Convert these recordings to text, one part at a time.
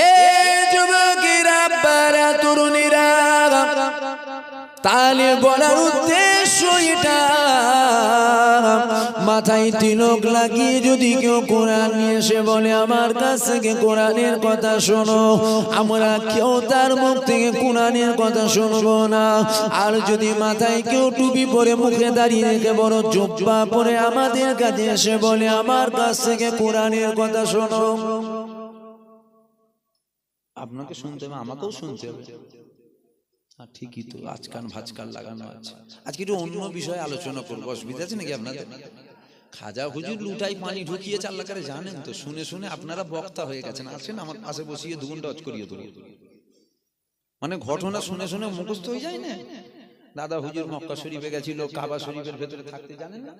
এ যুবকেরা বারা তরুণীরা, তাহলে বলার উদ্দেশ্য এটা, মাথায় তিলক লাগিয়ে যদি কেউ কোরআন নিয়ে এসে বলে আমার কাছ থেকে কোরআনের কথা শোনো, আমরা কেউ তার মুখ থেকে কোরআনের কথা শুনবো না। আর যদি মাথায় কেউ টুপি পরে মুখে দাঁড়িয়ে রেখে বড় জুব্বা পরে আমাদের কাছে এসে বলে আমার কাছ থেকে কোরআনের কথা শোনো, আপনাকে শুনতে হবে, আমাকেও শুনতে হবে। ঠিকই তো, আজকাল ভাজকাল লাগানো আছে। আজকে একটু অন্য বিষয়ে আলোচনা করবো, অসুবিধা আছে নাকি আপনাদের? খাজা হুজুর লুটাই পানি ঢুকিয়ে চাল্লাকারে জানেন তো, শুনে শুনে আপনারা বক্তা হয়ে গেছেন। আসেন আমার পাশে বসিয়ে দুগুণটা অজ করিয়ে ধরিয়ে, মানে ঘটনা শুনে শুনে মুখস্থ হয়ে যায় না। দাদা হুজুর মক্কা শরীফে গেছিল, কাবা শরীফের ভেতরে থাকতে জানেন না?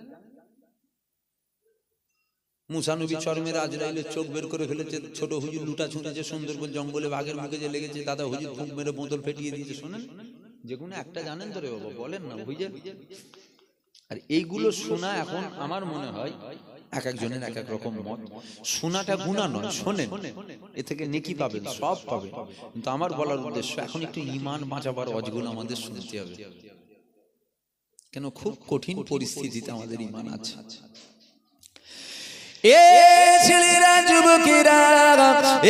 মুসা নবী চরমের আজরাইলের চোখ বের করে ফেলেছে, ছোট হুজুর লুটা ছুঁড়েছে সুন্দরবন জঙ্গলে বাঘের মুখে যে লেগেছে, দাদা হুজুর ফুঁক মেরে বোতল ফেটিয়ে দিয়েছে। শোনেন, যে কোনো একটা জানেন তো রে বাবা, বলেন না হুজুর। আর এইগুলো শোনা এখন আমার মনে হয় এক একজনের এক এক রকম মত। শোনাটা গুনাহ নয়, শোনেন, এ থেকে নেকি পাবেন, সব পাবেন। কিন্তু আমার বলার উদ্দেশ্য এখন একটু ঈমান বাঁচাবার অজগুলো আমাদের শুনতে হবে, কেন খুব কঠিন পরিস্থিতিতে আমাদের ঈমান আছে। এ ছেলেরা, যুবকেরা,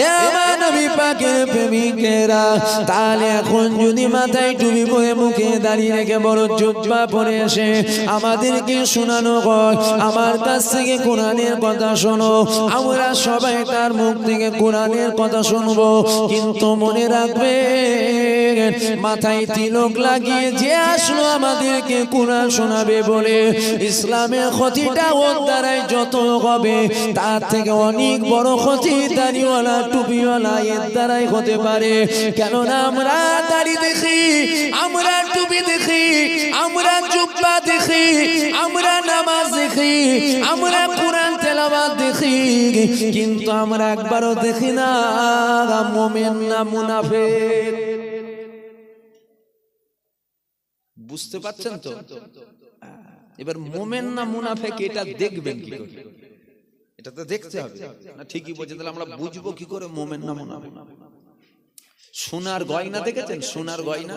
এ আমার নবী পাকের প্রেমিকেরা, তাহলে এখন যদি মাথায় টুপি পরে মুখে দাঁড়িয়ে রেখে বড় জুব্বা পরে এসে আমাদেরকে শোনানো হয় আমার কাছ থেকে কোরআনের কথা শোনো, আমরা সবাই তার মুখ থেকে কোরআনের কথা শুনবো। কিন্তু মনে রাখবে, মাথায় তিলক লাগিয়ে যে আসলো আমাদেরকে কোরআন শোনাবে বলে, ইসলামের ক্ষতিটা ওর দ্বারাই যত হবে তার থেকে অনেক বড় ক্ষতি দাড়িওয়ালা টুপিওয়ালা এর দ্বারাই হতে পারে। কেননা আমরা দাড়ি দেখি, আমরা টুপি দেখি, আমরা জুব্বা দেখি, আমরা নামাজ দেখি, আমরা কোরআন তেলাওয়াত দেখি, কিন্তু আমরা একবারও দেখি না মুমিন না মুনাফিক। বুঝতে পারছেন তো? এবার মুমিন না মুনাফিক এটা দেখবেন কি করে? এটা তো দেখতে হবে না। ঠিকই বলছে, তাহলে আমরা বুঝবো কি করে মুমিন না মুনাফিক? সোনার গয়না দেখেছেন? সোনার গয়না,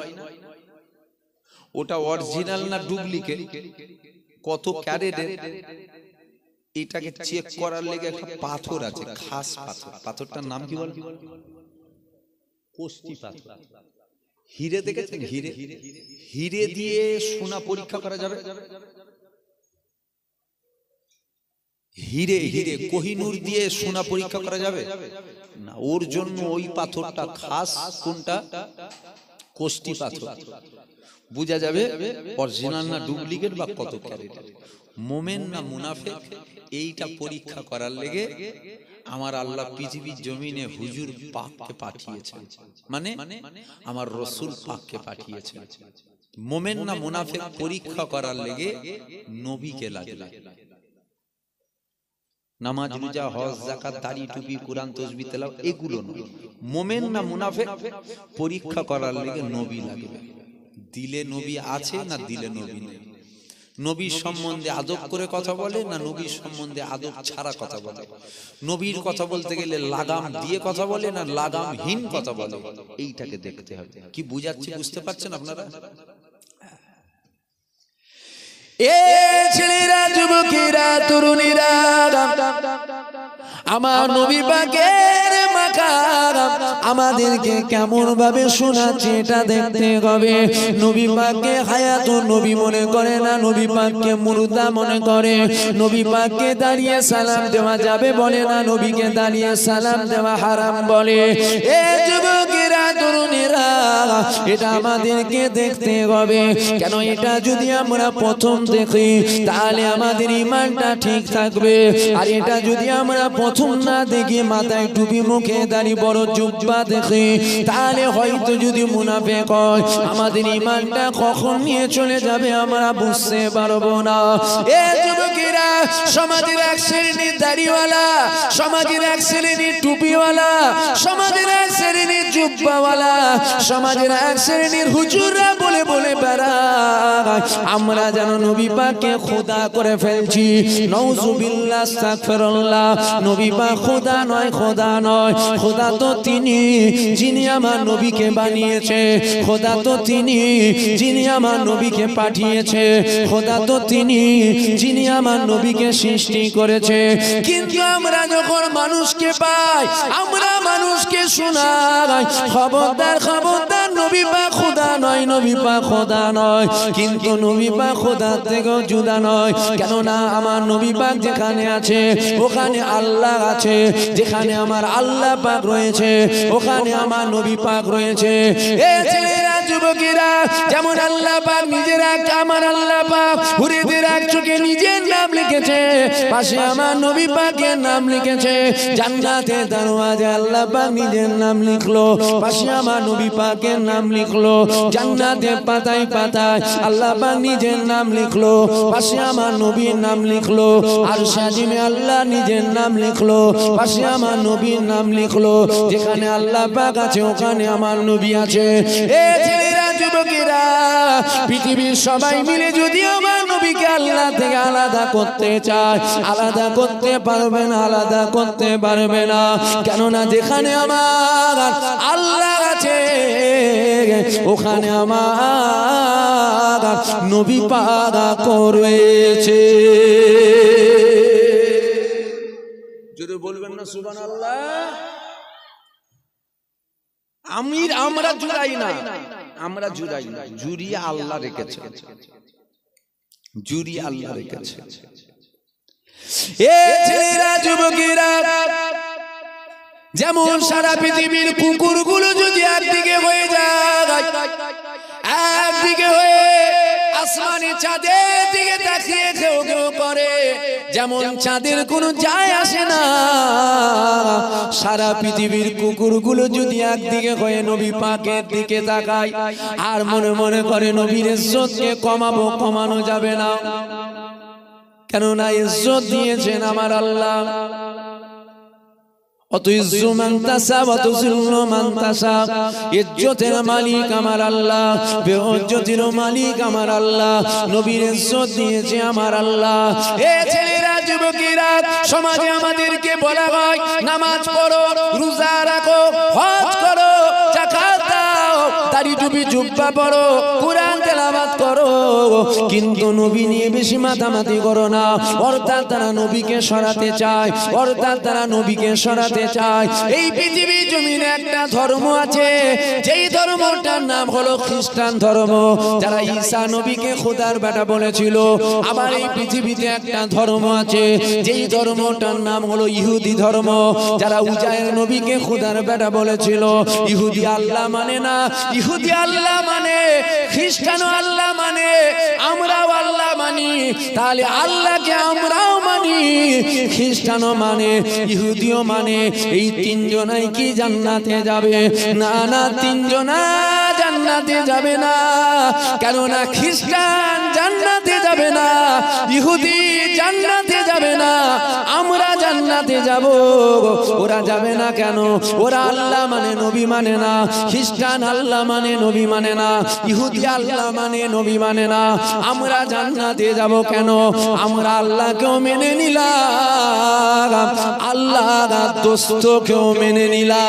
ওটা অরিজিনাল না ডুপ্লিকেট, কত ক্যারেটের, এটাকে চেক করার লেগে একটা পাথর আছে, খাস পাথর। পাথরটার নাম কি বল? কোষ্টি পাথর। হিরে দেখেছেন? হিরে, হিরে দিয়ে সোনা পরীক্ষা করা যাবে? হিরে, হিরে কোহিনূর দিয়ে সোনা পরীক্ষা করা যাবে না। ওর জন্য ওই পাথরটা খাস। কোনটা? কোষ্টি পাথর। বুঝা যাবে অরিজিনাল না ডুপ্লিকেট বা কত ক্যারেটের। মুমিন না মুনাফিক এইটা পরীক্ষা করার লেগে আমার আল্লাহ পৃথিবীর জমিনে হুজুর পাককে পাঠিয়েছেন, মানে আমার রাসূল পাককে পাঠিয়েছেন। মুমিন না মুনাফিক পরীক্ষা করার লেগে নবীকে লাগবে। নামাজ, রোজা, হজ, যাকাত, দাড়ি, টুপি, কোরআন, তাসবিহ, তেলাওয়াত এগুলো নয়। মুমিন না মুনাফিক পরীক্ষা করার লেগে নবী লাগবে। দিলে নবী আছে না দিলে নবী নেই? নবীর সম্বন্ধে আদব করে কথা বলে না নবীর সম্বন্ধে আদব ছাড়া কথা বলে? নবীর কথা বলতে গেলে লাগাম দিয়ে কথা বলে না লাগামহীন কথা বলে? এইটাকে দেখতে হবে। কি বুঝাচ্ছি, বুঝতে পারছেন আপনারা? এ ছেলেরা, যুবকেরা, তরুণীরা, আমার নবী পাকের মাকাম আমাদেরকে কেমন ভাবে শোনাচ্ছে এটা দেখতে হবে। নবী পাককে হায়াতুন নবী মনে করে না, নবী পাককে মুর্দা মনে করে। নবী পাককে দাঁড়িয়ে সালাম দেওয়া যাবে বলে না, নবীকে দাঁড়িয়ে সালাম দেওয়া হারাম বলে। এ যুবকেরা, তরুণীরা, এটা আমাদেরকে দেখতে হবে। কেন এটা যদি আমরা প্রথম দেখি তাহলে আমাদের ঈমানটা ঠিক থাকবে। আর এটা যদি আমরা প্রথম না দেখি, মাথায় টুপি মুখে দাড়ি বড় জুব্বা দেখি, তাহলে হয়তো যদি মুনাফিক হয় আমাদের ঈমানটা কখন নিয়ে চলে যাবে আমরা বুঝতে পারবো না। এ যুবকেরা, সমাজের এক শ্রেণীর দাড়িওয়ালা, সমাজের এক শ্রেণীর টুপিওয়ালা, সমাজের এক শ্রেণীর জুব্বাওয়ালা সমাজের এক শ্রেণীর হুজুররা বলে বলে বেড়ায় আমরা যেন নবী পাককে খোদা করে ফেলছি। নাউজুবিল্লাহ, আস্তাগফিরুল্লাহ। নবী পাক খোদা নয়, খোদা নয়। খোদা তো তিনি যিনি আমার নবীকে বানিয়েছে। খোদা তো তিনি যিনি আমার নবীকে পাঠিয়েছে। খোদা তো তিনি যিনি আমার নবীকে সৃষ্টি করেছে। কিন্তু আমরা যখন মানুষকে পাই, আমরা মানুষকে শোনাই খবরদার খবরদার, নবী পাক খোদা নয়, নবী পাক খোদা নয়। কিন্তু নবী পাক খোদার থেকেও জুদা নয়। কেননা আমার নবী পাক যেখানে আছে ওখানে আল্লাহ আছে, যেখানে আমার আল্লাহ পাক রয়েছে ওখানে আমার নবী পাক রয়েছে। এ ছেলেরা, যুবকেরা, যেমন আল্লাহ পাক নিজের এক, আমার আল্লাহ পাক হুরেদের এক চোখে নিজের নাম লিখেছে, পাশে আমার নবী পাকের নাম লিখেছে। জান্নাতের দরওয়াজায় আল্লাহ পাক নিজের নাম লিখলো, পাশে আমার নবী পাকের নাম লিখলো। জান্নাতের পাতায় পাতায় আল্লাহ পাক নিজের নাম লিখলো, পাশে আমার নবীর নাম লিখলো। আর সাজিমে আল্লাহ নিজের নাম লিখলো, পাশে আমার নবীর নাম লিখলো। যেখানে আল্লাহ পাক আছে ওখানে আমার নবী আছে। এ ছেলেরা, যুবকেরা, পৃথিবীর সবাই মিলে যদি আমার নবীকে আল্লাহ থেকে আলাদা করতে চায়, আলাদা করতে পারবে না, আলাদা করতে পারবে না। কেননা যেখানে আমার আল্লাহ আছে ওখানে আমার নবী পাক রয়েছে। যদি বলবেন না সুবহানাল্লাহ। আমরা জুড়াই না, আমরা জুড়াই না, জুড়িয়ে আল্লাহ রেখেছে, জুড়িয়ে আল্লাহ রেখেছে। এ ছেলেরা, যুবকেরা, যেমন সারা পৃথিবীর কুকুরগুলো যদি একদিকে হয়ে যায়, একদিকে হয়ে আসমানে চাঁদের দিকে তাকিয়ে কেউ কেউ করে, যেমন চাঁদের কোনো যায় আসে না। সারা পৃথিবীর কুকুরগুলো যদি একদিকে হয়ে নবী পাকের দিকে তাকায় আর মনে মনে করে নবীর ইজ্জতকে কমাবো, কমানো যাবে না। কেননা ইজ্জত দিয়েছেন আমার আল্লাহ। অত ইজ্জু মান তাসা ওয়া তুযিল্লু মান তাসা। ইজ্জতের মালিক আমার আল্লাহ, বেইজ্জতির মালিক আমার আল্লাহ। নবীর ইজ্জত দিয়েছে আমার আল্লাহ। এ ছেলেরা, যুবকেরা, সমাজে আমাদেরকে বলা হয় নামাজ পড়ো, রোজা রাখো, হজ করো, যাকাত দাও, দাড়ি টুপি জুব্বা পরো, কুরআন তেলাওয়াত করো। কিন্তু নবী নিয়ে বেশি মাতামাতি করো না। অর্থাৎ তারা নবীকে সরাতে চায়, অর্থাৎ তারা নবীকে সরাতে চায়। এই পৃথিবীর জমিনে একটা ধর্ম আছে, যেই ধর্মটার নাম হলো খ্রিস্টান ধর্ম, যারা ঈসা নবীকে খোদার বেটা বলেছিল। আবার এই পৃথিবীতে একটা ধর্ম আছে, যেই ধর্মটার নাম হলো ইহুদি ধর্ম, যারা উজায়ের নবীকে খোদার বেটা বলেছিল। ইহুদি আল্লাহ মানে না, ইহুদি আল্লাহ মানে, খ্রিস্টানও আল্লাহ মানে, আমরাও আল্লাহ মানি। তাহলে আল্লাহকে আমরাও মানি, খ্রিস্টানও মানে, ইহুদিও মানে। এই তিনজনাই কি জান্নাতে যাবে? না না, তিনজনা জান্নাতে যাবে না। কেননা খ্রিস্টান জান্নাতে যাবে না, ইহুদি জান্নাতে যাবে না, আমরা জান্নাতে যাব। ওরা যাবে না কেন? ওরা আল্লাহ মানে নবী মানে না। খ্রিস্টান আল্লাহ মানে নবী মানে না, ইহুদি আল্লাহ মানে নবী মানে না। আমরা জান্নাতে যাব কেন? আমরা আল্লাহকেও মেনে নিলাম, আল্লাহর দোস্তকেও মেনে নিলাম।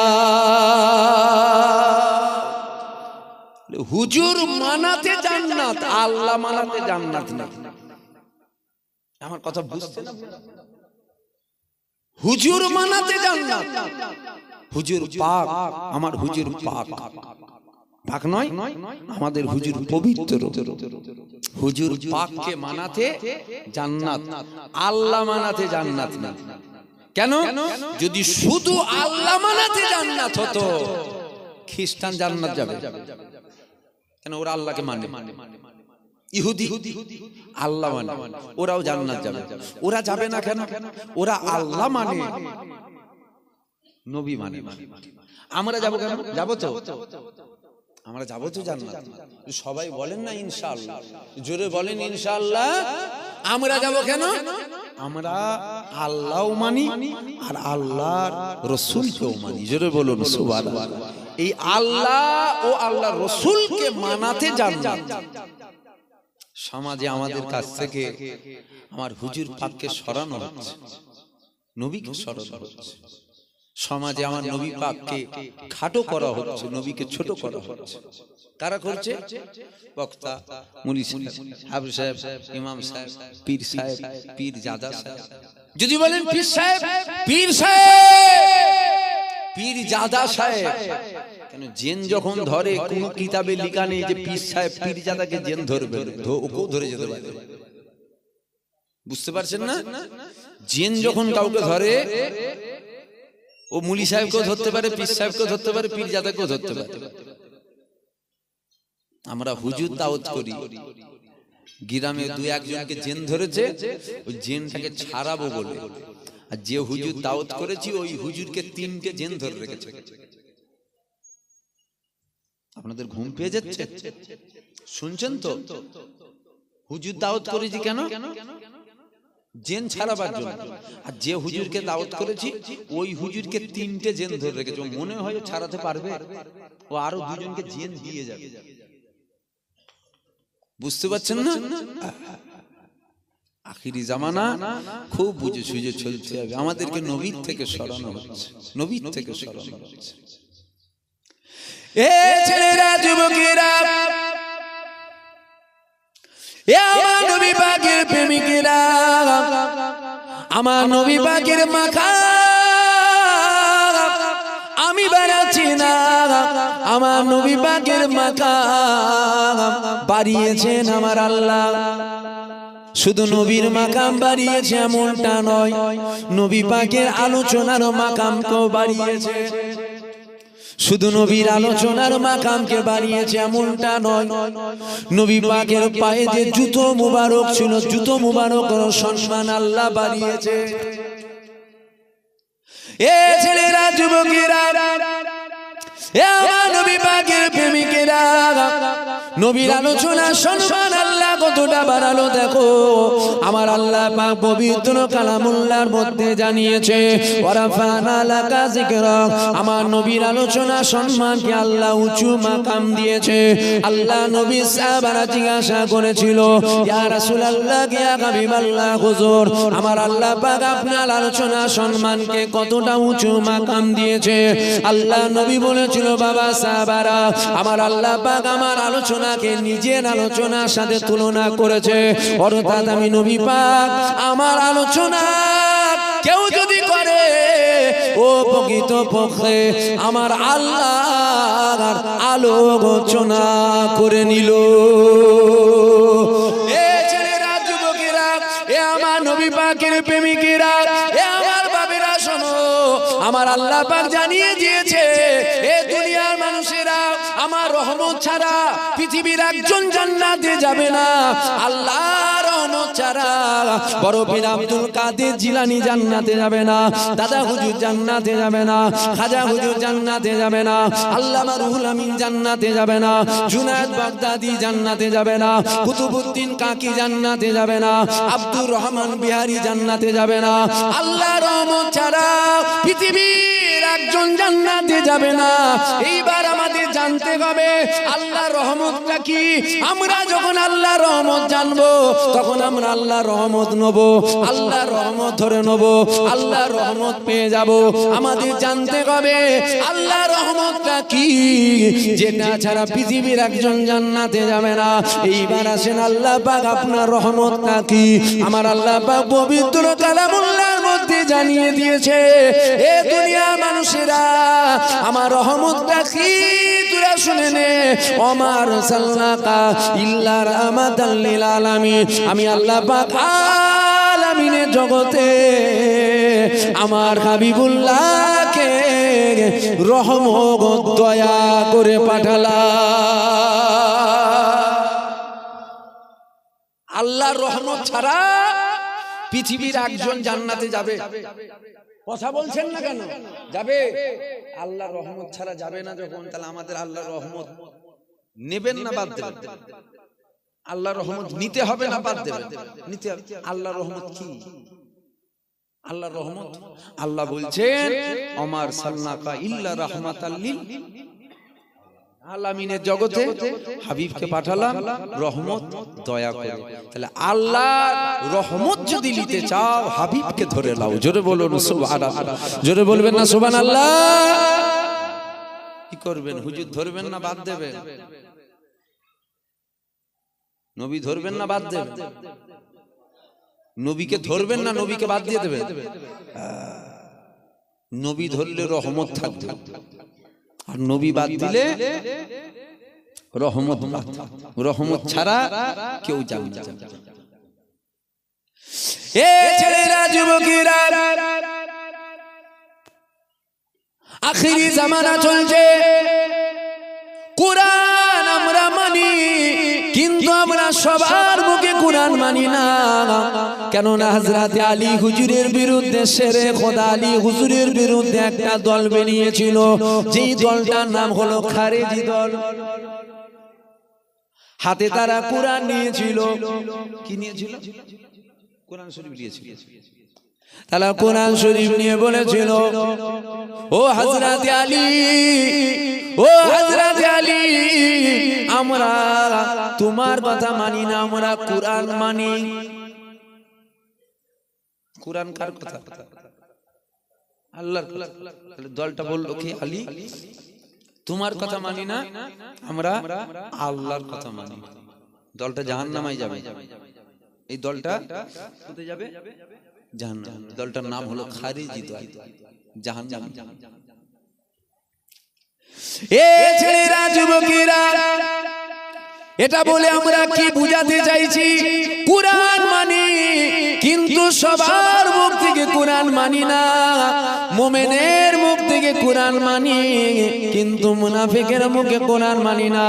হুজুর মানাতে জান্নাত, আল্লাহ মানাতে জান্নাত না। আমার কথা বুঝতে না? হুজুর মানাতে জান্নাত, হুজুর পাক, আমার হুজুর পাক, পাক নয়, আমাদের হুজুর পবিত্র। হুজুর পাককে মানাতে জান্নাত, আল্লাহ মানাতে জান্নাত না। কেন? যদি শুধু আল্লাহ মানাতে জান্নাত হতো, খ্রিস্টান জান্নাত যাবে কেন? ওরা আল্লাহকে মানে। ইহুদি আল্লাহ মানে, ওরাও জান্নাত যাবে। ওরা যাবে না কেন? ওরা আল্লাহ মানে, নবী মানে। আমরা যাব কেন? যাব তো, আমরা যাব তো জান্নাত। সবাই বলেন না ইনশাআল্লাহ, জোরে বলেন ইনশাআল্লাহ। আমরা যাব কেন? আমরা আল্লাহও মানি আর আল্লাহর রাসূলকেও মানি। জোরে বলুন সুবহানাল্লাহ। এই আল্লাহ ও আল্লাহ রসুলকে মানাতে জান্নাত। সমাজে আমাদের কাছ থেকে আমার হুজুর পাককে সরানো হচ্ছে, নবীকে সরানো হচ্ছে। সমাজে আমার নবী পাককে খাটো করা হচ্ছে, নবীকে ছোট করা হচ্ছে। কারা করছে? বক্তা, মুলি সাহেব, হাফেজ সাহেব, ইমাম সাহেব, পীর সাহেব, পীর জাদা সাহেব। যদি বলেন পীর সাহেব, পীর সাহেব, পীর জাদা সাহেব, কেন জেন যখন ধরে কোন কিতাবে লেখা নেই যে পীর সাহেব পীর জাদাকে জেন ধরবে, ওকেও ধরে যেতে পারে। বুঝতে পারছেন না? জেন যখন কাউকে ধরে ও মুলি সাহেবকেও ধরতে পারে, পীর সাহেবকেও ধরতে পারে, পীর জাদাকেও ধরতে পারে। আমরা হুজুর দাওয়াত করি, গ্রামে দু একজনকে জেন ধরেছে, ওই জেনটাকে ছাড়াবো বলে, আর যে হুজুর দাওয়াত করেছি ওই হুজুরকে 3টে জেন ধরে রেখেছে। আপনাদের ঘুম পেয়ে যাচ্ছে? শুনছেন তো? হুজুর দাওয়াত করেছি কেন? জেন ছাড়াবার জন্য। আর যে হুজুরকে দাওয়াত করেছি ওই হুজুরকে 3টে জেন ধরে রেখেছে। মনে হয় ছাড়াতে পারবে, ও আরো দুজনকে জেন দিয়ে যাবে। বুঝতে পারছেন না? আখিরি জামানা, খুব বুঝে সুঝে চলতে হবে। আমাদেরকে নবীর থেকে সরানো হচ্ছে, নবীর থেকে সরানো হচ্ছে। এ ছেলেরা, যুবকেরা, এ আমার নবী পাকের প্রেমিকেরা, আমার নবী পাকের মাখা আমি বানাচ্ছি না, আমার নবী পাকের মাখা বাড়িয়েছেন আমার আল্লাহ। শুধু নবীর মাকাম বাড়িয়েছে এমনটা নয়, নবী পাকের আলোচনার মাকামকেও বাড়িয়েছে। শুধু নবীর আলোচনার মাকামকে বাড়িয়েছে এমনটা নয়, নবী পাকের পায়ে যে জুতো মুবারক ছিল, জুতো মুবারকের সম্মান আল্লাহ বাড়িয়েছে। এ ছেলেরা, যুবকেরা, এ আমার নবী পাকের প্রেমিকেরা, নবীর আলোচনা সম্মান আল্লাহ কতটা বাড়ালো দেখো। আমার আল্লাহ পাক পবিত্র কালামুল্লাহর মধ্যে জানিয়েছে, ওয়ারাফানা লাকা যিকরাক। আমার নবীর আলোচনা সম্মানকে আল্লাহ উঁচু মাকাম দিয়েছে। আল্লাহ নবী সাহাবারা জিজ্ঞাসা করেছিল, ইয়া রাসূলুল্লাহ, ইয়া হাবিবাল্লাহ, হুজুর আমার আল্লাহ পাক আপনার আলোচনা সম্মানকে কতটা উঁচু মাকাম দিয়েছে? আল্লাহ নবী বলেছিল, বাবা সাহাবারা, আমার আল্লাহ পাক আমার আলোচনাকে নিজের আলোচনার সাথে তুলনা করেছে। অর্থাৎ আমি নবী পাক আমার আলোচনা কেউ যদি করে, ও প্রকৃত পক্ষে আমার আল্লাহর আলোচনা করে নিল। এ ছেলেরা, যুবকেরা, এ আমার নবী পাকের প্রেমিকেরা, এ আমার বাবেরা, শোনো, আমার আল্লাহ পাক জানিয়ে দিয়েছে, এ দুনিয়ার মানুষেরা আমার রহমত ছাড়া পৃথিবীর একজন জান্নাতে যাবে না। আল্লাহর রহমত ছাড়া বড় পীর আব্দুল কাদের জিলানী জান্নাতে যাবে না, দাদা হুজুর জান্নাতে যাবে না, খাজা হুজুর জান্নাতে যাবে না, আল্লামা রুহুল আমিন জান্নাতে যাবে না, জুনায়েদ বাগদাদি জান্নাতে যাবে না, কুতুবউদ্দিন কাকি জান্নাতে যাবে না, আব্দুর রহমান বিহারী জান্নাতে যাবে না। আল্লাহর রহমত ছাড়া পৃথিবীর একজন জান্নাতে যাবে না। এইবার আমাদের জানতে হবে আল্লাহর রহমতটা কি। আমরা যখন আল্লাহর রহমত জানবো তখন আমরা আল্লাহর রহমত নেব, আল্লাহর রহমত ধরে নেব, আল্লাহর রহমত পেয়ে যাব। আমাদের জানতে হবে আল্লাহর রহমতটা কি, যেটা ছাড়া পৃথিবীর একজন জান্নাতে যাবে না। এইবার আসেন আল্লাহ পাক আপনার রহমতটা কি। আমার আল্লাহ পাক পবিত্র কালামুল্লাহর মধ্যে জানিয়ে দিয়েছে, এ দুনিয়ার মানুষেরা আমার রহমতটা কি তোরা শুনে নে। ওমা আরসালনাকা ইল্লা রাহমাতাল লিল আলামিন। আমি আল্লাহ পাক আলামিনের জগতে আমার হাবিবুল্লাহকে রহমত দয়া করে পাঠালাম। আল্লাহর রহমত ছাড়া পৃথিবীর একজন জান্নাতে যাবে? কথা বলছেন না কেন? যাবে? আল্লাহর রহমত ছাড়া যাবে না যখন, তাহলে আমাদের আল্লাহর রহমত নেবেন না বাদ দেবেন? আল্লাহর রহমত নিতে হবে না বাদ দেবেন? নিতে হবে। আল্লাহর রহমত কি? আল্লাহর রহমত আল্লাহ বলছেন, ওমা আরসালনাকা ইল্লা রাহমাতাল লিল আলামিনের জগতে হাবিবকে পাঠালাম রহমত দয়া করে। তাহলে আল্লাহর রহমত যদি নিতে চাও হাবিবকে ধরে নাও। জোরে বলুন সুবহানাল্লাহ, জোরে বলবেন না সুবহানাল্লাহ। কি করবেন হুজুর, ধরবেন না বাদ দেবেন? নবী ধরবেন না বাদ দেবেন? নবীকে ধরবেন না নবীকে বাদ দিয়ে দেবেন? নবী ধরলে রহমত থাকবে, আর নবী বাদ দিলে রহমত বাদ। রহমত ছাড়া কেউ যাবে না। এ ছেলেরা যুবকেরা, আখিরি জামানা চলছে, কোরআন আমরা মানি, কিন্তু আমরা সবার মুখে কোরআন মানি না। কেননা হযরত আলী হুজুরের বিরুদ্ধে শেরে খোদা আলী হুজুরের বিরুদ্ধে একটা দল বেরিয়েছিল, যেই দলটার নাম হলো খারেজি দল। হাতে তারা কোরআন নিয়েছিল। কি নিয়েছিল? কোরআন শরীফ নিয়েছিল। তারা কোরআন শরীফ নিয়ে বলেছিল, ও হযরত আলী, ও হযরত আলী, আমরা তোমার কথা মানি না, আমরা কোরআন মানি। কোরআন কার কথা? আল্লাহর কথা। তাহলে দলটা বলল কি, আলী তোমার কথা মানি না, আমরা আল্লাহর কথা মানি। দলটা জাহান্নামে যাবে। এই দলটা কোথায় যাবে? জাহান্নাম। দলটার নাম হলো খারিজি দল, জাহান্নাম। এ ছেলেরা যুবকেরা, এটা বলে আমরা কি বুঝাতে চাইছি? কোরআন মানি, কিন্তু সবার মুখ থেকে কোরআন মানি না। মুমিনের মুখ থেকে কোরআন মানি, কিন্তু মুনাফিকের মুখে কোরআন মানি না।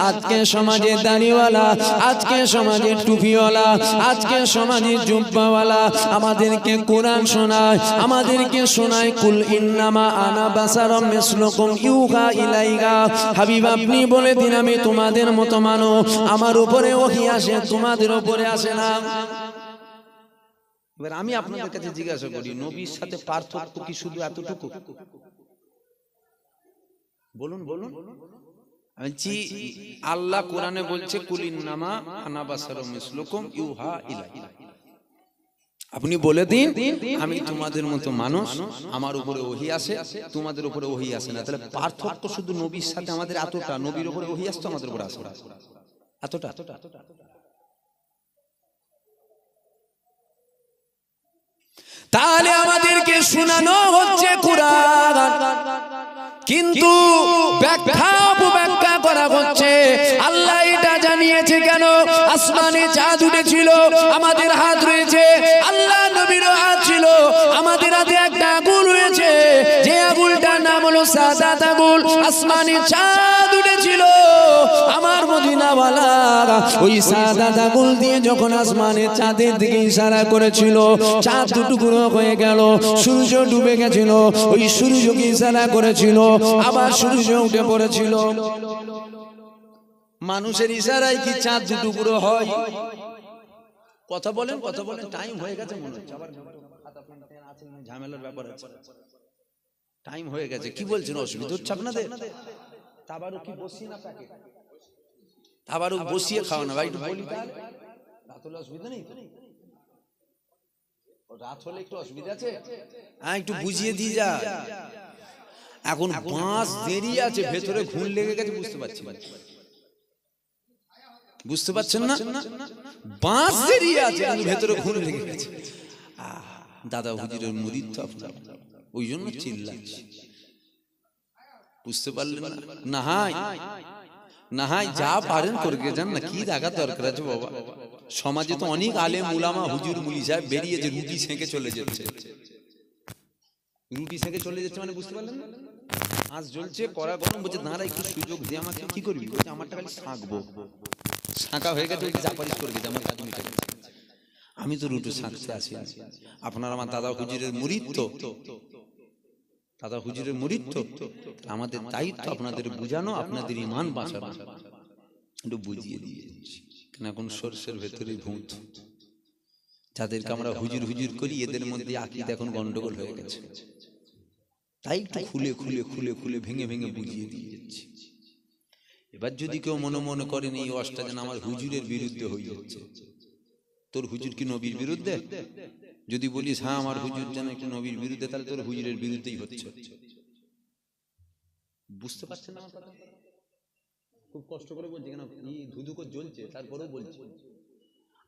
আজকে সমাজে দাড়িওয়ালা, আজকে সমাজে টুপিওয়ালা, আজকে সমাজে জুব্বাওয়ালা আমাদেরকে কোরআন শোনায়, আমাদেরকে শোনায় কুল ইন্নামা আনা বাসারাম মিসলুকুম ইউহা ইলাইকা। হাবিব আপনি বলে দিন, আমি তোমাদের মতো মানুষ, আমার উপরে ওহী আসে, তোমাদের উপরে আসে না। এবার আমি আপনাদের কাছে জিজ্ঞাসা করি, নবীর সাথে পার্থক্য কি শুধু এতটুকু? বলুন বলুন। আমি আল্লাহ কোরআনে বলছে কুল ইন্নামা আনা বাসারুম মিসলুকুম ইউহা ইলাইয়া। আপনি বলে দিন, আমি তোমাদের মতো মানুষ, আমার উপরে ওহী আসে, তোমাদের উপরে ওহী আসে না। তাহলে পার্থক্য শুধু নবীর সাথে আমাদের এতটা, নবীর উপরে ওহী আসতো, আমাদের উপরে আসে এতটা। তাহলে আমাদেরকে শোনানো হচ্ছে কোরআন, কিন্তু ব্যাখ্যা উপব্যাখ্যা করা হচ্ছে। আল্লাহ এটা জানিয়েছে কেন? আসমানে চাঁদ উঠেছিল, আমাদের হাত রয়েছে, আল্লাহ নবীরও হাত ছিল, আমাদের হাতে একটা আগুন রয়েছে, যে আগুনটার নাম হলো সাদাত আগুন। আসমানে চাঁদ উঠেছিল, আমার মদিনাওয়ালা ওই সাদাত আগুন দিয়ে যখন আসমানে চাঁদের দিকে ইশারা করেছিল, চাঁদ টুকরো হয়ে গেল, সূর্য ডুবে গেছিল, ওই সূর্যকে ইশারা করেছিল, আবার সূর্য উঠে পড়েছিল। মানুষের ইশারায় কি চাঁদ টুকরো হয়? কথা বলেন, কথা বলেন। টাইম হয়ে গেছে মনে হচ্ছে, আবার ঝামেলার ব্যাপার আছে। টাইম হয়ে গেছে। কি বলছেন, অসুবিধা হচ্ছে আপনাদের? তাবারও কি বসিয়ে না প্যাকেট? তাবারও বসিয়ে খাও না ভাই, একটু বলি তাহলে। রাত হলে অসুবিধা নেই তো? রাত হলে একটু অসুবিধা আছে? হ্যাঁ, একটু বুঝিয়ে দিয়ে যা। এখন বাঁশ দেরি আছে, ভেতরে ঘুণ লেগে গেছে, বুঝতে পারছি। বুঝতে পারছেন না? বাঁশ দেরি আছে, ভেতরে ঘুণ লেগে গেছে। দাদা হুজুরের মুরিদ তো আপনার, ওই জন্য চিল্লাচ্ছি। বুঝতে পারলেন না? নাহাই নাহাই যা পারেন করে যান না, কি দেখার দরকার আছে বাবা? সমাজে তো অনেক আলেম উলামা হুজুর মুলি সাহেব বেরিয়েছে, রুটি সেঁকে চলে যাচ্ছে। রুটি সেঁকে চলে যাচ্ছে মানে বুঝতে পারলেন না? আজ জ্বলছে, কড়া গরম, বলছে দাঁড়া একটু সুযোগ দিয়ে আমাকে। কি করবি? আমারটা খালি শাঁকবো। শাঁকা হয়ে গেছে, জাপারিশ করে গেছে আমার কাটি মিটে গেছে। আমি তো রুটি শাঁকতে আসি। আপনার আমার দাদা হুজুরের মুরিদ তো, দাদা হুজুরের মুরিদ তো, আমাদের দায়িত্ব আপনাদের বুঝানো, আপনাদের ঈমান বাঁচানো। একটু বুঝিয়ে দিয়েছি, কেন এখন সরষের ভেতরে ভূত, যাদেরকে আমরা হুজুর হুজুর করি, এদের মধ্যে আকীদা এখন গন্ডগোল হয়ে গেছে। তাই একটু খুলে খুলে খুলে খুলে ভেঙে ভেঙে বুঝিয়ে দিয়েছি। এবার যদি কেউ মনে মনে করেন এই ওয়াজটা যেন আমার হুজুরের বিরুদ্ধে হয়ে যাচ্ছে, তোর হুজুর কি নবীর বিরুদ্ধে? যদি বলিস হ্যাঁ আমার হুজুর যেন একটু নবীর বিরুদ্ধে, তাহলে তোর হুজুরের বিরুদ্ধেই হচ্ছে। বুঝতে পারছেন আমার কথা? খুব কষ্ট করে বলছি, কেন এই ধুধু করে জ্বলছে, তারপরেও বলছি।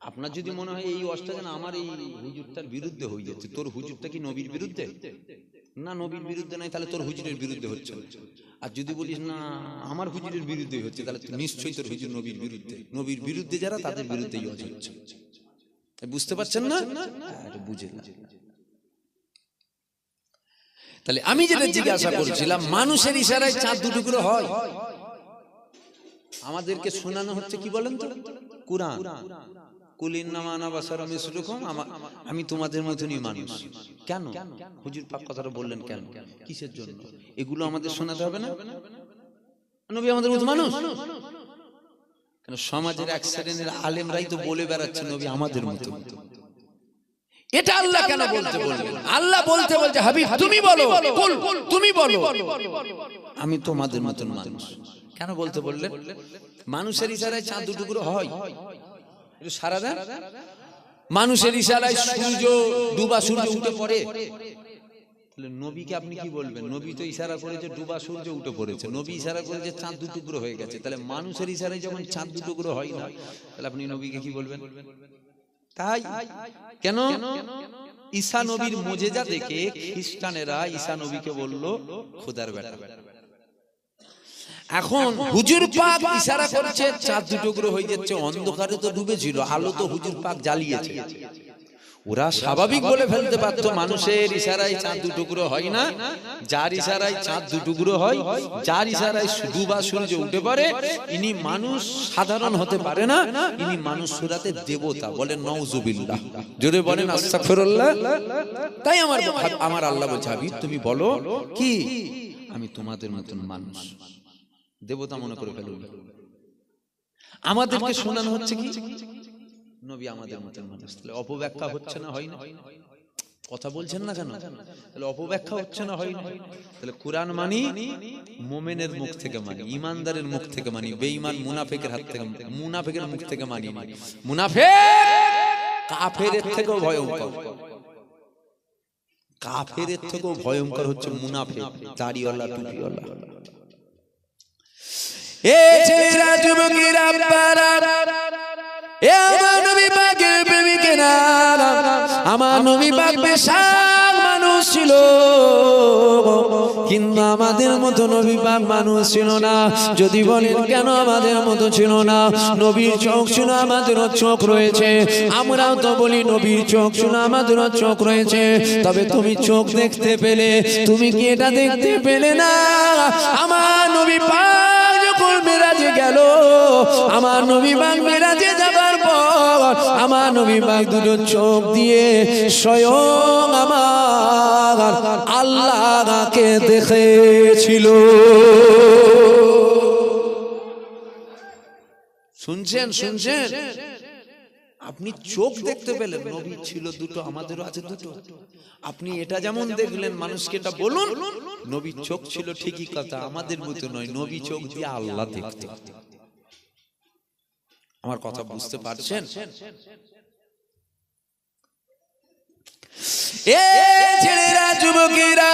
আপনার যদি মনে হয় এই ওয়াজটা যেন আমার এই হুজুরটার বিরুদ্ধে হয়ে যাচ্ছে, তোর হুজুরটা কি নবীর বিরুদ্ধে? না, নবীর বিরুদ্ধে নাই, তাহলে তোর হুজুরের বিরুদ্ধে হচ্ছে। আর যদি বলিস না আমার হুজুরের বিরুদ্ধে হচ্ছে, তাহলে নিশ্চয়ই তোর হুজুর নবীর বিরুদ্ধে। নবীর বিরুদ্ধে যারা, তাদের বিরুদ্ধেই ওয়াজ হচ্ছে। বুঝতে পারছেন না? বুঝে না। তাহলে আমি যেটা জিজ্ঞাসা করছিলাম, মানুষের ইশারায় চাঁদ দুটুকরো হয়। আমাদেরকে শোনানো হচ্ছে কি বলেন তো? কুরআন। কুল ইন্নামা আনা বাশারুম মিসলুকুম, আমি তোমাদের মতনই মানুষ। কেন হুজুর পাক কথাটা বললেন? কেন, কিসের জন্য এগুলো আমাদের শোনাতে হবে না? নবী আমাদের মতো মানুষ। কেন সমাজের এক শ্রেণীর আলেমরাই তো বলে বেড়াচ্ছে নবী আমাদের মতো। এটা আল্লাহ কেন বলতে বললেন? আল্লাহ বলতে বলতে হাবিব তুমি বলো, কুল তুমি বলো আমি তোমাদের মতন মানুষ। কেন বলতে বললেন? মানুষের ইশারায় চাঁদ দুটুকরো হয়। সারা দেন মানুষের ইশারায় সূর্য ডুবা, সূর্য উঠে পড়ে। তাহলে নবীকে আপনি কি বলবেন? নবী তো ইশারা করেছে ডুবা সূর্য উঠে পড়েছে, নবী ইশারা করেছে চাঁদ দুটুকরো হয়ে গেছে। তাহলে মানুষের ইশারায় যখন চাঁদ দুটুকরো হয় না, তাহলে আপনি নবীকে কি বলবেন? তাই কেন ঈসা নবীর মুজিজা দেখে খ্রিস্টানেরা ঈসা নবীকে বলল খোদার বেটা। এখন হুজুর পাক ইশারা করছে চাঁদ দুটুকরো হয়ে যাচ্ছে। অন্ধকারে তো ডুবেছিল, আলো তো হুজুর পাক জ্বালিয়েছে। ওরা স্বাভাবিক বলে ফেলতে পারতো মানুষের ইশারায় চাঁদ দুটুকরো হয় না, যার ইশারায় চাঁদ দুটুকরো হয়, যার ইশারায় ডুবা সূর্য উঠে পড়ে, ইনি মানুষ সাধারণ হতে পারে না, ইনি মানুষ সুরাতে দেবতা। বলেন নাউজুবিল্লাহ, জোরে বলেন আস্তাগফিরুল্লাহ। তাই আমার আল্লাহ বলছে হাবিব তুমি বলো কি আমি তোমাদের মতন মানুষ, দেবতা মনে করে ফেলুন। আমাদেরকে শোনানো হচ্ছে কি নবী আমাদের মতন মানুষ। তাহলে অপব্যাখ্যা হচ্ছে না, হয় না? কথা বলছেন না কেন? তাহলে অপব্যাখ্যা হচ্ছে না, হয় না? তাহলে কুরআন মানি মুমিনের মুখ থেকে মানি, ঈমানদারের মুখ থেকে মানি, বেঈমান মুনাফিকের হাত থেকে, মুনাফিকের মুখ থেকে মানি না। মুনাফিক কাফেরের থেকেও ভয়ঙ্কর, কাফেরের থেকেও ভয়ঙ্কর হচ্ছে মুনাফিক, দাড়িওয়ালা টুপিওয়ালা। এ ছেলেরা, যুবকেরা, আব্বারা, এ আমার নবী পাকের প্রেমিকেরা, আমার নবী পাক বিশাল মানুষ ছিল, কিন্তু আমাদের মতো নবী পাক মানুষ ছিল না। যদি বলেন কেন আমাদের মতো ছিল না? নবীর চোখ ছিল, আমাদেরও চোখ রয়েছে। আমরাও তো বলি নবীর চোখ ছিল, আমাদেরও চোখ রয়েছে। তবে তুমি চোখ দেখতে পেলে, তুমি কি এটা দেখতে পেলে না? আমার নবী পাক যখন মেরাজে গেল, আমার নবী পাক মেরাজে যাবার পর আমার নবী পাক দুটো চোখ দিয়ে স্বয়ং আমার আল্লাহকে দেখেছিল। শুনছেন? শুনছেন? আপনি চোখ দেখতে পেলেন, নবী ছিল দুটো, আমাদেরও আছে দুটো। আপনি এটা যেমন দেখলেন, মানুষকে এটা বলুন নবীর চোখ ছিল ঠিকই কথা, আমাদের মতো নয়, নবী চোখ দিয়ে আল্লাহ দেখতে। আমার কথা বুঝতে পারছেন? এ ছেলেরা, যুবকেরা,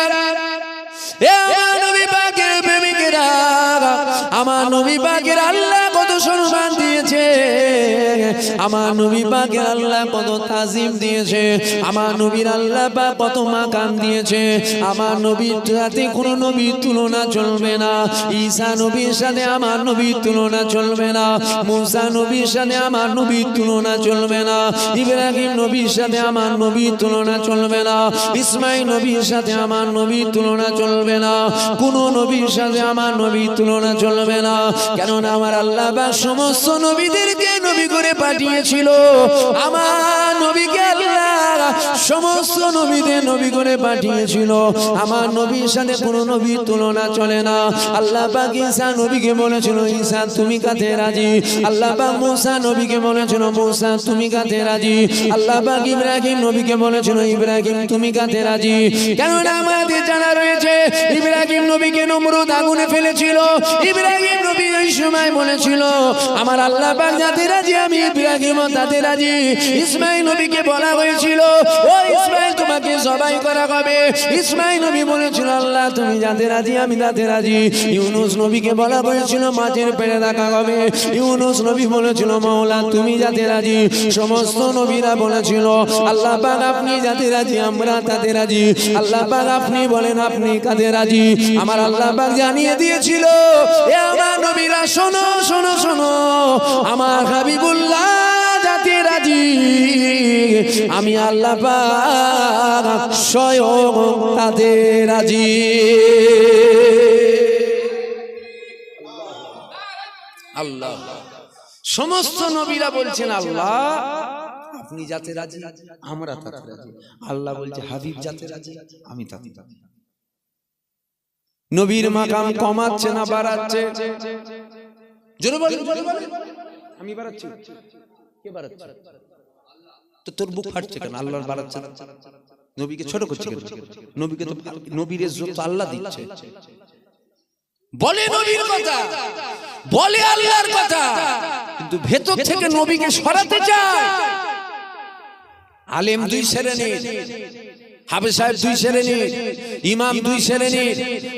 এ আমার নবী পাকের প্রেমিকেরা, আমার নবী পাকের আল্লাহ কত সম্মান দিয়েছে, আমার নবী পাকের আল্লাহ কত তাজিম দিয়েছে, আমার নবীর আল্লাহ পাক কত মাকাম দিয়েছে। আমার নবীর সাথে কোনো নবীর তুলনা চলবে না। ঈসা নবীর সাথে আমার নবীর তুলনা চলবে না। মুসা নবীর সাথে আমার নবীর তুলনা চলবে না। ইব্রাহিম নবীর সাথে আমার নবীর তুলনা চলবে না। ইসমাইল নবীর সাথে আমার নবীর তুলনা চলবে না। কোন নবীর সাথে আমার নবীর তুলনা চলবে না। কেননা আমার আল্লাহ পাক সমস্ত নবীদেরকে নবী করে পাঠিয়ে পাঠিয়েছিল আমার নবীকে আল্লাহ সমস্ত নবীদের নবী করে পাঠিয়েছিল আমার নবীর সাথে কোনো নবীর তুলনা চলে না আল্লাহ পাক ঈসা নবীকে বলেছিল ঈসা তুমি কাঁদতে রাজি আল্লাহ পাক মুসা নবীকে বলেছিল মুসা তুমি কাঁদতে রাজি আল্লাহ পাক ইব্রাহিম নবীকে বলেছিল ইব্রাহিম তুমি কাঁদতে রাজি কেননা আমাদের জানা রয়েছে ইব্রাহিম নবীকে নমরুদ আগুনে ফেলেছিল ইব্রাহিম নবী ওই সময় বলেছিল আমার আল্লাহ পাক যাতে রাজি আমি ইব্রাহিমও তাতে রাজি ইসমাইল নবীকে বলা হয়েছিল ও ইসমাইল তোমাকে জবাই করা হবে ইসমাইল নবী বলেছিল আল্লাহ তুমি যাতে রাজি আমি তাতে রাজি ইউনুস নবীকে বলা হয়েছিল মাছের পেটে রাখা হবে ইউনুস নবী বলেছিল মাওলা তুমি যাতে রাজি সমস্ত নবীরা বলেছিল আল্লাহ পাক আপনি যাতে রাজি আমরা তাতে রাজি আল্লাহ পাক আপনি বলেন আপনি কাতে রাজি আমার আল্লাহ পাক জানিয়ে দিয়েছিল এ আমার নবীরা শোনো শোনো শোনো আমার হাবিবুল্লাহ যাতে রাজি আমি আল্লাহ পাক স্বয়ং তাতে রাজি আল্লাহ সমস্ত নবীরা বলছেন আল্লাহ আপনি যাতে রাজি আমরা তাতে রাজি আল্লাহ বলছে হাবিব যাতে রাজি আমি তাতে রাজি নবীর মাকাম কমাচ্ছে না বাড়াচ্ছে জোরে বলেন আমি বাড়াচ্ছি কে বাড়াচ্ছে তো তোর বুক ফাটছে কেন আল্লাহর বাড়াচ্ছে না নবীকে ছোট করছে কেন নবীকে তো নবীর ইজ্জত আল্লাহ দিচ্ছে বলে নবীর কথা বলে আল্লাহর কথা কিন্তু ভেতর থেকে নবীকে সরাতে চায় আলেম দুই শ্রেণীর হাফেজ সাহেব দুই শ্রেণীর ইমাম দুই শ্রেণীর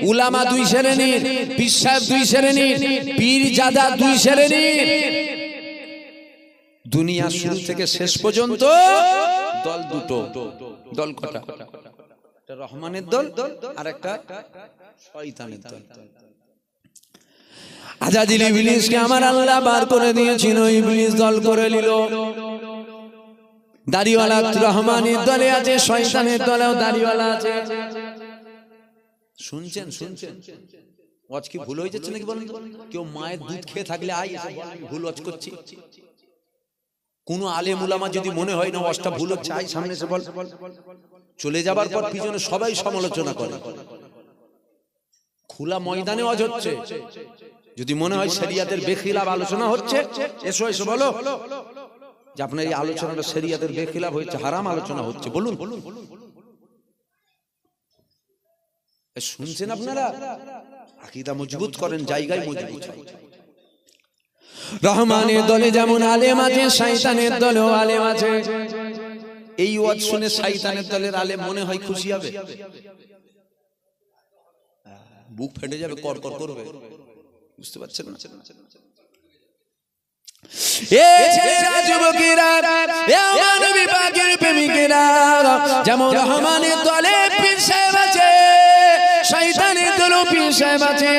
উলামা দুই শ্রেণীর পীর সাহেব দুই শ্রেণীর পীর জাদা দুই শ্রেণীর দুনিয়া শুরু থেকে শেষ পর্যন্ত দল দুটো দল কটা একটা রহমানের দল আর একটা শয়তানের দল আজাদিল ইবলিসকে আমার আল্লাহ বার করে দিয়েছিল ইবলিস দল করে নিল দাড়িওয়ালা রহমানের দলে আছে শয়তানের দলেও দাড়িওয়ালা আছে শুনছেন শুনছেন ওয়াজ কি ভুল হয়ে যাচ্ছে নাকি বলেন কেউ মায়ের দুধ খেয়ে থাকলে আই ভুল ওয়াজ করছি কোন আলেম উলামা যদি মনে হয় না ওয়াজটা ভুল হচ্ছে আই সামনে এসে বল চলে যাবার পর পিছনে সবাই সমালোচনা করে খোলা ময়দানে ওয়াজ হচ্ছে যদি মনে হয় শরিয়াতের বেখিলাফ আলোচনা হচ্ছে এসো এসো বলো যে আপনার এই আলোচনাটা শরিয়াতের বেখিলাফ হচ্ছে হারাম আলোচনা হচ্ছে বলুন শুনছেন আপনারা আকীদা মজবুত করেন জায়গায় মজবুত রহমানের দলে যেমন আলেম আছে শয়তানের দলেও আলেম আছে এই ওয়াজ শুনে শয়তানের দলের আলেম মনে হয় খুশি হবে বুক ফেটে যাবে কর কর করবে বুঝতে পারছেন না এ ছেলেরা যুবকেরা এ আমার নবী পাকের প্রেমিকেরা যেমন রহমানের দলে পীর সাহেব আছে শয়তানের দলে পীর সাহেব আছে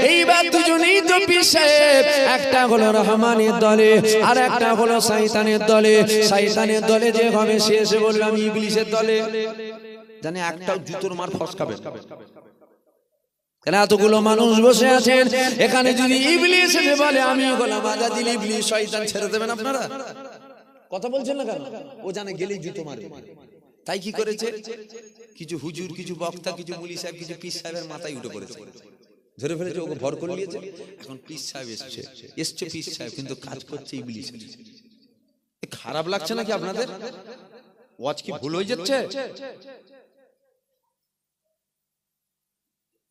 এইবার দুজনেই তো পীর সাহেব একটা হলো রহমানের দলে আর একটা হলো শয়তানের দলে শয়তানের দলে যে হবে সে এসে বলবে আমি ইবলিসের দলে জানে একটাও জুতোর মার ফসকাবে কেন এতগুলো মানুষ বসে আছেন এখানে যদি ইবলিস এসে বলে আমি গোলাম আজাদিল ইবলিস শয়তান ছেড়ে দেবেন আপনারা কথা বলছেন না কেন ও জানে গেলেই জুতো মারবে তাই কি করেছে কিছু হুজুর কিছু বক্তা কিছু মুলি সাহেব কিছু পীর সাহেবের মাথায় উঠে পড়েছে ধরে ফেলেছে ওকে ভর করে নিয়েছে এখন পীর সাহেব এসছে পীর সাহেব কিন্তু কাজ করছে ইবলিস খারাপ লাগছে নাকি আপনাদের ওয়াজ কি ভুল হয়ে যাচ্ছে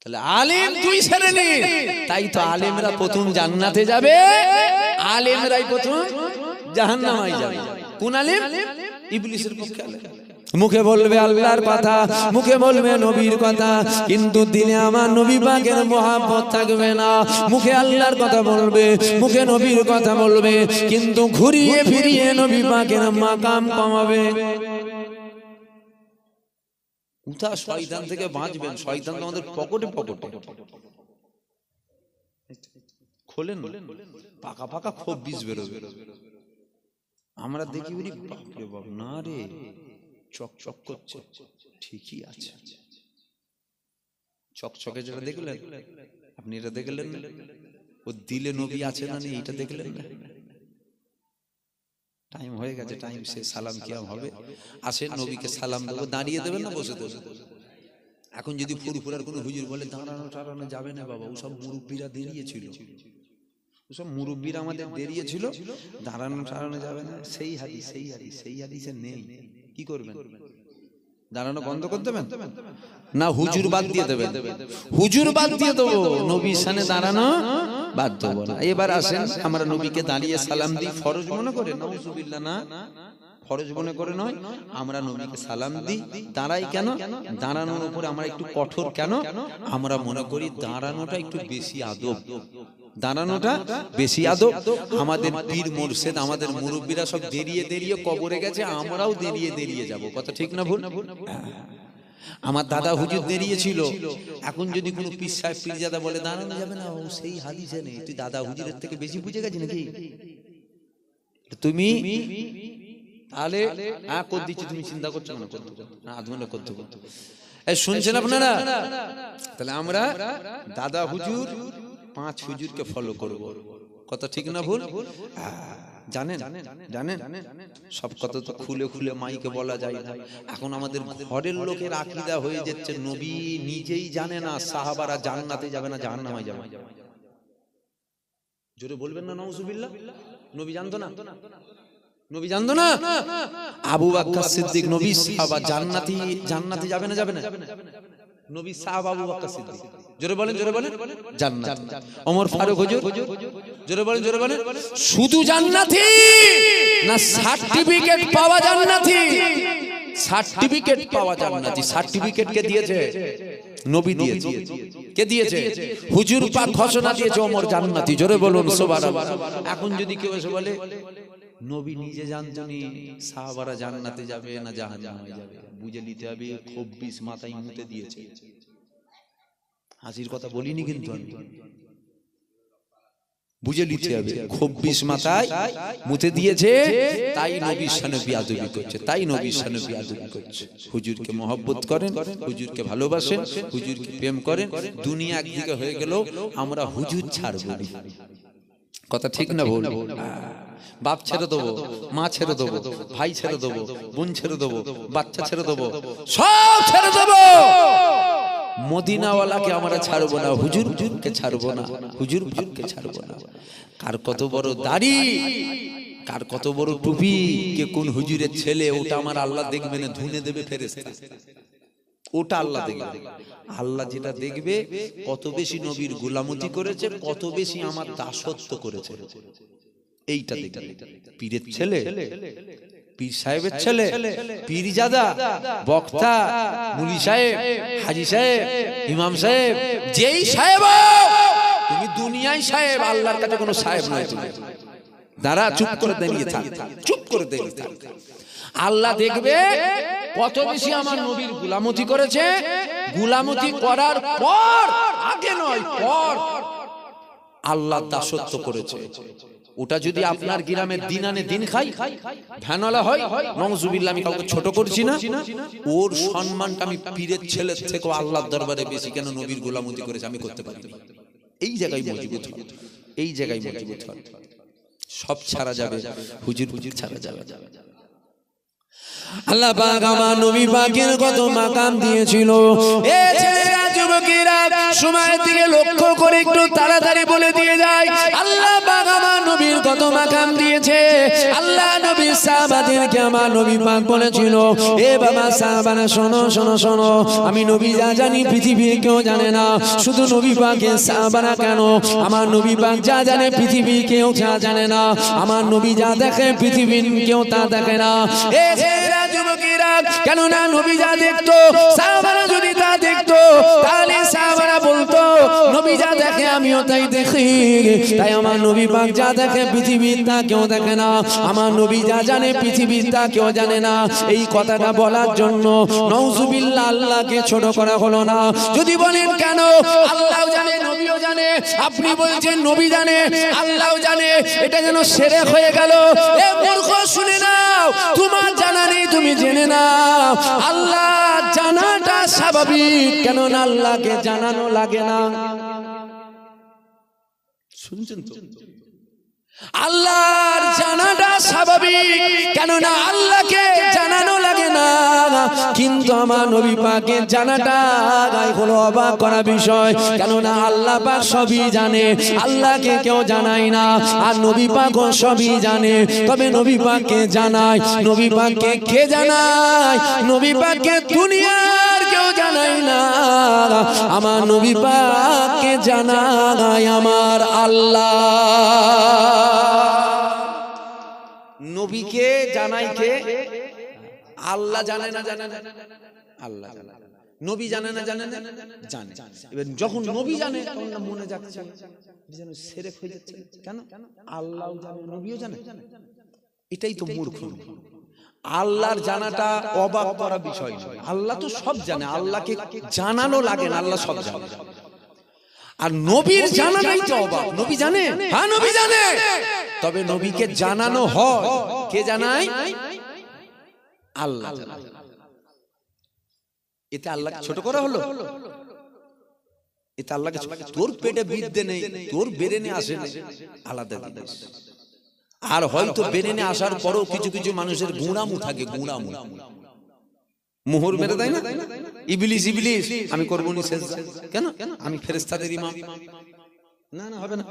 তাহলে আলেম দুই শ্রেণীর তাই তো আলেমরা প্রথম জান্নাতে যাবে আলেমরাই প্রথম জাহান্নামে যাবে কোন আলেম ইবলিসের পক্ষে আলেম মুখে বলবে আল্লাহর কথা মুখে বলবে নবীর কথা কিন্তু দিলে আমার নবী পাকের মহব্বত থাকবে না মুখে আল্লাহর কথা বলবে মুখে নবীর কথা বলবে কিন্তু ঘুরিয়ে ফিরিয়ে নবী পাকের মাকাম কমাবে উঠা শয়তান থেকে বাঁচবেন শয়তান তো আমাদের পকেটে পকেটে খোলেন পাকা পাকা খুব বিষ বেরোবে আমরা দেখি বলি বাপরে বাপ না রে চকচক করছে ঠিকই আছে চকচকে যেটা দেখলেন আপনি এটা দেখলেন না ও দিলে নবী আছে না নেই এটা দেখলেন না টাইম হয়ে গেছে, টাইম সে সালাম কিয়াম হবে। আসেন নবীকে সালাম দেবো, দাঁড়িয়ে দেবেন না বসে দেবেন? এখন যদি ফুরফুরার কোনো হুজুর বলে দাঁড়ানো টাড়ানো যাবে না বাবা, ওসব মুরব্বীরা দেরিয়েছিল, ওসব মুরব্বীরা আমাদের দেরিয়েছিল, দাঁড়ানো টাড়ানো যাবে না, সেই হাদিসে নেই। কি করবেন? দাঁড়ানো বন্ধ করে দেবেন না হুজুর বাদ দিয়ে দেবেন? হুজুর বাদ দিয়ে দেবো, নবীর সামনে দাঁড়ানো বাদ দেবো না। এবার আসেন আমরা নবীকে দাঁড়িয়ে সালাম দিই, ফরজ মনে করে, নাউজুবিল্লাহ, না ফরজ মনে করে নয়, আমরা নবীকে সালাম দিই। দাঁড়াই কেন? দাঁড়ানোর উপরে আমরা একটু কঠোর কেন? আমরা মনে করি দাঁড়ানোটা একটু বেশি আদব, দাঁড়ানোটা বেশি আদব। আমাদের পীর মুর্শিদ, আমাদের মুরব্বীরা সব দেরিয়ে দেরিয়ে কবরে গেছে, আমরাও দেরিয়ে দেরিয়ে যাব। কথা ঠিক না ভুল? আমার দাদা হুজুর দেরিয়ে ছিল। এখন যদি কোনো পীর সাহেব পীরজাদা বলে দাঁড়ানো যাবে না, ও সেই হাদিসে নেই। তুই দাদা হুজুরের থেকে বেশি বুঝে গেছিস নাকি? তুমি তাহলে হ্যাঁ কর দিচ্ছি, তুমি চিন্তা করছো না? না আধমনে করতে করতে শুনছেন আপনারা? তাহলে আমরা দাদা হুজুর, 5 হুজুরকে ফলো করব। কথা ঠিক না ভুল? জানেন জানেন সব কথা তো খুলে খুলে মাইকে বলা যায় না। এখন আমাদের ঘরের লোকের আকীদা হয়ে যাচ্ছে নবী নিজেই জানে না সাহাবারা জান্নাতে যাবে না জাহান্নামে যাবে। জোরে বলবেন না নাউজুবিল্লাহ? নবী জানতো না? নবী জানতো না? আবু বকর সিদ্দিক নবী সাহাবা জান্নাতে যাবে না যাবে না? নবী সাহাবা আবু বকর সিদ্দিক, জোরে বলেন জান্নাত। ওমর ফারুক হুজুর, জোরে বলেন শুধু জান্নাতি না সার্টিফিকেট পাওয়া জান্নাতি? সার্টিফিকেট পাওয়া জান্নাতি। সার্টিফিকেট কে দিয়েছে? নবী দিয়েছে। কে দিয়েছে? হুজুর পাক ঘোষণা দিয়েছে ওমর জান্নাতি। জোরে বলুন সুবহানাল্লাহ। এখন যদি কেউ এসে বলে নবী নিজে জানতনি সাহাবারা জান্নাতে যাবে না জাহান্নামে যাবে, বুঝে নিতে হবে 26 মাথায় মুতে দিয়েছে। হাসির কথা বলিনি কিন্তু আমি, বুঝে নিতে হবে 26 মাথায় মুতে দিয়েছে, তাই নবীর সামনে বিয়াদবি করছে, তাই নবীর সামনে বিয়াদবি করছে। হুজুরকে মহব্বত করেন, হুজুরকে ভালোবাসেন, হুজুরকে প্রেম করেন, দুনিয়া একদিকে হয়ে গেল আমরা হুজুর ছাড়ব না। কথা ঠিক না ভুল? বাপ ছেড়ে দেবো, মা ছেড়ে দেবো, ভাই ছেড়ে দেবো, বোন ছেড়ে দেবো, বাচ্চা ছেড়ে দেবো, সব ছেড়ে দেবো, মদিনাওয়ালাকে আমরা ছাড়বো না, হুজুরকে ছাড়বো না, হুজুর পাককে ছাড়বো না। কার কত বড় দাড়ি, কার কত বড় টুপি, কে কোন হুজুরের ছেলে, ওটা আমার আল্লাহ দেখবে না, ধুনে দেবে ফেরেশতা। ওটা আল্লাহ দেখবে। আল্লাহ যেটা দেখবে কত বেশি নবীর গোলামতি করেছে, কত বেশি আমার দাসত্ব করেছে, এইটা দেখবে। পীরের ছেলে, পীর সাহেবের ছেলে, পীরজাদা, বক্তা, মুলি সাহেব, হাজী সাহেব, ইমাম সাহেব, যেই সাহেব তুমি দুনিয়ায় সাহেব, আল্লাহর কাছে কোনো সাহেব নয় তুমি। দাঁড়া, চুপ করে দাঁড়িয়ে থাক, চুপ করে দাঁড়িয়ে থাক। আল্লাহ দেখবে কত বেশি আমার নবীর গোলামতি করেছে, গোলামতি করার পর, আগে নয় পর, আল্লাহ দাসত্ব করেছে। ওটা যদি আপনার গ্রামের দিন আনে দিন খাই, ভ্যানওয়ালা হয়, নাউজুবিল্লাহ, আমি কাউকে ছোট করছি না, ওর সম্মানটা আমি পীরের ছেলের থেকে আল্লাহর দরবারে বেশি। কেন? নবীর গোলামতি করেছে, আমি করতে পারি। এই জায়গায় মজবুত হয়, এই জায়গায় মজবুত হয়। সব ছাড়া যাবে, হুজুর ছাড়া যাবে। আল্লাহ পাক আমার নবী পাকের কত মাকাম দিয়েছিল। এ ছেলেরা, যুবকেরা, সময়ের দিকে লক্ষ্য করে একটু তাড়াতাড়ি বলে দিয়ে যায়। আল্লাহ পাক আমার নবীর কত মাকাম দিয়েছে। আল্লাহ নবীর সাহাবাদেরকে আমার নবী পাক বলেছিল, এ বাবা সাহাবারা শোনো শোনো শোনো, আমি নবী যা জানি পৃথিবীর কেউ জানে না। শুধু নবী পাকের সাহাবারা কেন, আমার নবী পাক যা জানে পৃথিবীর কেউ যা জানে না। আমার নবী যা দেখে পৃথিবীর কেউ তা দেখে না। এ ছেলেরা, যুবকেরা, কেননা নবী যা দেখতো, সাহাবারা যদি তা দেখতো, তাহলে সাহাবারা বলতো নবী যা দেখে আমিও তাই দেখি। তাই আমার নবী পাক যা দেখে পৃথিবীর তা কেউ দেখে না। আমার নবী যা জানে পৃথিবীর তা কেউ জানে না। এই কথাটা বলার জন্য নাউজুবিল্লাহ আল্লাহকে ছোট করা হলো না। যদি বলেন কেন, আল্লাহ জানে, নবীও জানে, আপনি বলছেন নবী জানে, আল্লাহ জানে, এটা যেন শিরক হয়ে গেল। এ মূর্খ, শুনে নাও, তোমার জানা নেই, তুমি জেনে নাও। আল্লাহ জানাটা স্বাভাবিক, কেননা আল্লাহকে জানানো লাগে না। শুনছেন তো? আল্লাহর জানাটা স্বাভাবিক, কেননা আল্লাহকে জানানো লাগে না, কিন্তু আমার নবী পাকের জানাটা হলো অবাক করা বিষয়। কেননা আল্লাহ পাক সবই জানে, আল্লাহকে কেউ জানায় না, আর নবী পাকও সবই জানে। তবে নবী পাককে জানায়, নবী পাককে কে জানায়? নবী পাককে দুনিয়ার কেউ জানায় না, আমার নবী পাককে জানায় আমার আল্লাহ। নবীকে জানাই কে? আল্লাহ জানে না, জানে না আল্লাহ জানে। নবী জানে না, জানে না জানে। এবার যখন নবী জানে তখন না মনে যাচ্ছে যেন সেরেক হয়ে যাচ্ছে। কেন? আল্লাহও জানে, নবীও জানে। এটাই তো মূর্খ। আল্লাহর জানাটা অবাক করা বিষয় নয়। আল্লাহ তো সব জানে, আল্লাহকে জানানো লাগে না, আল্লাহ সব জানে। আর নবীর জানাটাই তো অবাক। নবী জানে, হ্যাঁ নবী জানে, তবে নবীকে জানানো হয়, কে জানায়? আল্লাহ জানায়। এতে আল্লাহকে ছোট করা হলো? এতে আল্লাহকে তোর পেটে বিদ্যে নেই, তোর বেরেনে আসে না, আলাদা জিনিস। আর হয়তো বেরেনে আসার পরও কিছু কিছু মানুষের গুণামু থাকে, গুণামু মোহর মেরে দেয় না, ইবলিস ইবলিস আমি করবো নি সেজদা। কেন? আমি ফেরেশতাদের ইমাম। না না হবে না,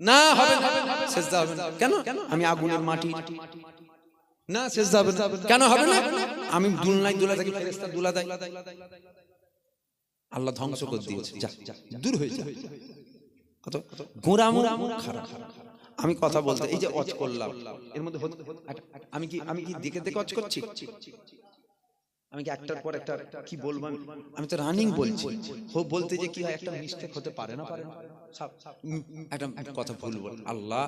না হবে না, সেজদা হবে না। কেন? আমি আগুনের মাটি। না সেজদা হবে না। কেন হবে না? আমি দুলনায় দুলা থাকি, ফেরেশতা দুলা দেয়। আল্লাহ ধ্বংস করে দিয়েছে, যা দূর হয়ে যা। কত গোরামু খারাপ। আমি কথা বলতে এই যে অজ করলাম, এর মধ্যে আমি কি দেখে দেখে অজ করছি? আমি কি একটার পর একটা কি বলবো? আমি তো রানিং বলছি। বলতে যে কি হয়, একটা মিস্টেক হতে পারে না, পারে না, একটা কথা ভুল বল। আল্লাহ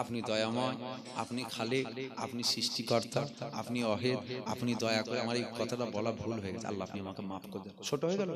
আপনি দয়াময়, আপনি খালেক, আপনি সৃষ্টিকর্তা, আপনি অহেদ, আপনি দয়া করে আমার এই কথাটা বলা ভুল হয়ে গেছে, আল্লাহ আপনি আমাকে মাফ করে দেন। ছোট হয়ে গেল?